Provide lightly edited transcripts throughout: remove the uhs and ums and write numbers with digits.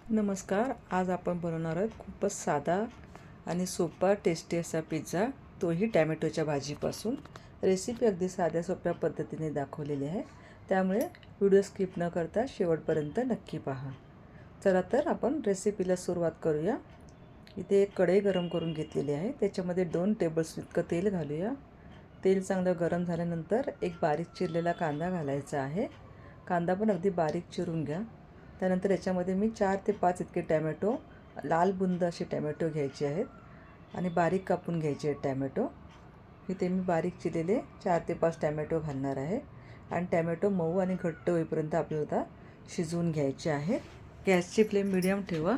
नमस्कार. आज आपण बनवणार आहोत खूपच साधा आणि सोपा टेस्टी असा पिझ्झा, तोही टॅमॅटोच्या भाजीपासून. रेसिपी अगदी साध्या सोप्या पद्धतीने दाखवलेली आहे, त्यामुळे व्हिडिओ स्किप न करता शेवटपर्यंत नक्की पहा. चला तर आपण रेसिपीला सुरुवात करूया. इथे एक कढई गरम करून घेतलेली आहे, त्याच्यामध्ये 2 टेबलस्पून इतकं तेल घालूया. तेल चांगलं गरम झाल्यानंतर एक बारीक चिरलेला कांदा घालायचा आहे. कांदा पण अगदी बारीक चिरून घ्या. त्यानंतर याच्यामध्ये मी 4 ते 5 इतके टॅमॅटो, लाल बुंद असे टॅमॅटो घ्यायचे आहेत आणि बारीक कापून घ्यायचे आहेत टॅमॅटो. इथे मी बारीक चिरलेले 4 ते 5 टॅमॅटो घालणार आहे आणि टॅमॅटो मऊ आणि घट्ट होईपर्यंत आपल्याला शिजवून घ्यायचे आहे. गॅसची फ्लेम मीडियम ठेवा.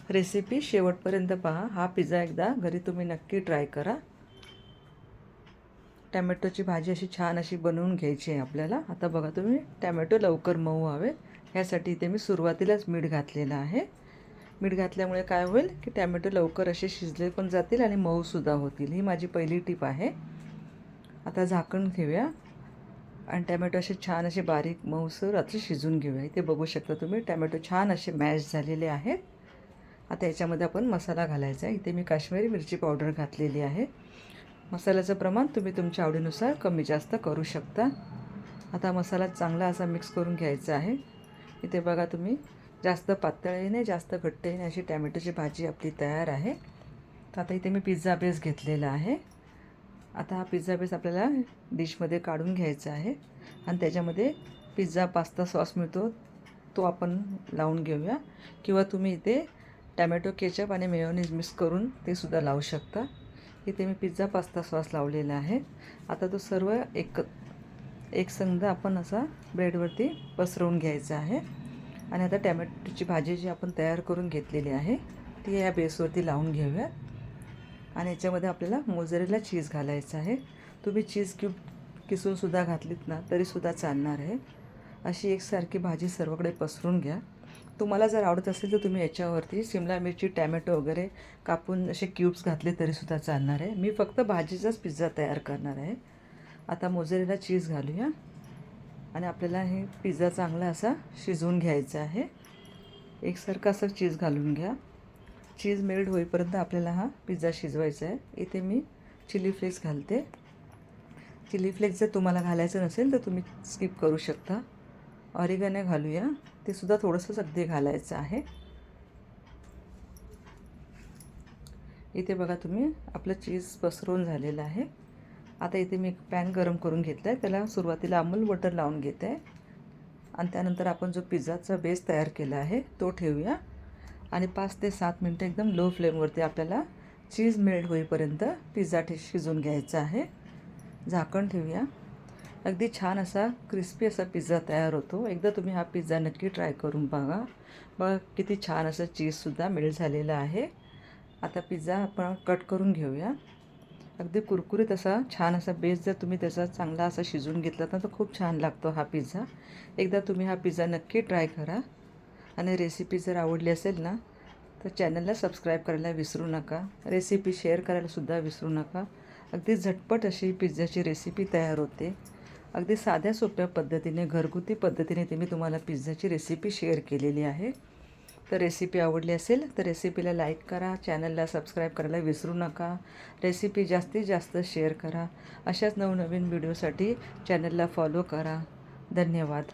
रेसिपी शेवटपर्यंत पहा. हा पिझ्झा एकदा घरी तुम्ही नक्की ट्राय करा. टॅमॅटोची भाजी अशी छान अशी बनवून घ्यायची आहे आपल्याला. आता बघा तुम्ही, टॅमॅटो लवकर मऊ व्हावे ह्यासाठी इथे मी सुरुवातीलाच मीठ घातलेलं आहे. मीठ घातल्यामुळे काय होईल की टॅमॅटो लवकर असे शिजले पण जातील आणि मऊसुद्धा होतील. ही माझी पहिली टिप आहे. आता झाकण ठेवूया आणि टॅमॅटो असे छान असे बारीक मऊसर असे शिजून घेऊया. इथे बघू शकता तुम्ही, टॅमॅटो छान असे मॅश झालेले आहेत. आता याच्यामध्ये आपण मसाला घालायचा आहे. इथे मी काश्मीरी मिरची पावडर घातलेली आहे. मसाल्याचं प्रमाण तुम्ही तुमच्या आवडीनुसार कमी जास्त करू शकता. आता मसाला चांगला असा मिक्स करून घ्यायचा आहे. इथे बघा तुम्ही, जास्त पातळही नाही जास्त घट्टही नाही अशी टॅमॅटोची भाजी आपली तयार आहे. तर आता इथे मी पिझ्झा बेस घेतलेला आहे. आता हा पिझ्झा बेस आपल्याला डिशमध्ये काढून घ्यायचा आहे आणि त्याच्यामध्ये पिझ्झा पास्ता सॉस मिळतो तो आपण लावून घेऊया, किंवा तुम्ही इथे टॅमॅटो केचप आणि मेयोनीज मिक्स करून ते सुद्धा लावू शकता. इथे मी पिझ्झा पास्ता सॉस लावलेला आहे. आता तो सर्व एकसंध आपण असा ब्रेडवरती पसरवून घ्यायचा आहे आणि आता टॅमॅटोची भाजी जी आपण तयार करून घेतलेली आहे ती या बेसवरती लावून घेऊया. आणि याच्यामध्ये आपल्याला मोझरेला चीज घालायचं आहे. तुम्ही चीज क्यूब किसूनसुद्धा घातलीत ना तरीसुद्धा चालणार आहे. अशी एकसारखी भाजी सर्वकडे पसरून घ्या. तुम्हाला जर आवडत असेल तर तुम्ही याच्यावरती शिमला मिरची, टॅमॅटो वगैरे कापून असे क्यूब्स घातले तरीसुद्धा चालणार आहे. मी फक्त भाजीचाच पिझ्झा तयार करणार आहे. आता मोझरेला चीज घालूया आणि आपल्याला हे पिझ्झा चांगला असा शिजवून घ्यायचा आहे. एकसारखा असं चीज घालून घ्या. चीज मेल्ट होईपर्यंत आपल्याला हा पिझ्झा शिजवायचा आहे. इथे मी चिली फ्लेक्स घालते. चिली फ्लेक्स जर तुम्हाला घालायचं नसेल तर तुम्ही स्किप करू शकता. ऑरिगॅनो घालूया, ते सुद्धा थोडंसंच अगदी घालायचं आहे. इथे बघा तुम्ही, आपलं चीज पसरवून झालेलं आहे. आता इथे मी एक पॅन गरम करून घेतला आहे. त्याला सुरुवातीला अमूल बटर लावून घेते आहे आणि त्यानंतर आपण जो पिझ्झाचा बेस तयार केला आहे तो ठेवूया आणि 5 ते 7 मिनटं एकदम लो फ्लेमवरती आपल्याला चीज मेल्ट होईपर्यंत पिझ्झा शिजवून घ्यायचा आहे. झाकण ठेवूया. अगदी छान असा क्रिस्पी असा पिझ्झा तयार होतो. एकदा तुम्ही हा पिझ्झा नक्की ट्राय करून बघा. बघा किती छान असं चीजसुद्धा मेल्ट झालेलं आहे. आता पिझ्झा आपण कट करून घेऊया. अगदी कुरकुरीत असा छान असा बेस जर तुम्ही त्याचा चांगला असा शिजवून घेतला ना तर खूप छान लागतो हा पिझ्झा. एकदा तुम्ही हा पिझ्झा नक्की ट्राय करा आणि रेसिपी जर आवडली असेल ना तर चॅनलला सबस्क्राईब करायला विसरू नका. रेसिपी शेअर करायलासुद्धा विसरू नका. अगदी झटपट अशी पिझ्झाची रेसिपी तयार होते. अगदी साध्या सोप्या पद्धतीने, घरगुती पद्धतीने मी तुम्हाला पिझ्झाची रेसिपी शेअर केलेली आहे. तर रेसिपी आवडली असेल तर रेसिपीला लाईक करा, चॅनलला सबस्क्राईब करायला विसरू नका. रेसिपी जास्तीत जास्त शेअर करा. अशाच नवनवीन व्हिडिओसाठी चॅनलला फॉलो करा. धन्यवाद.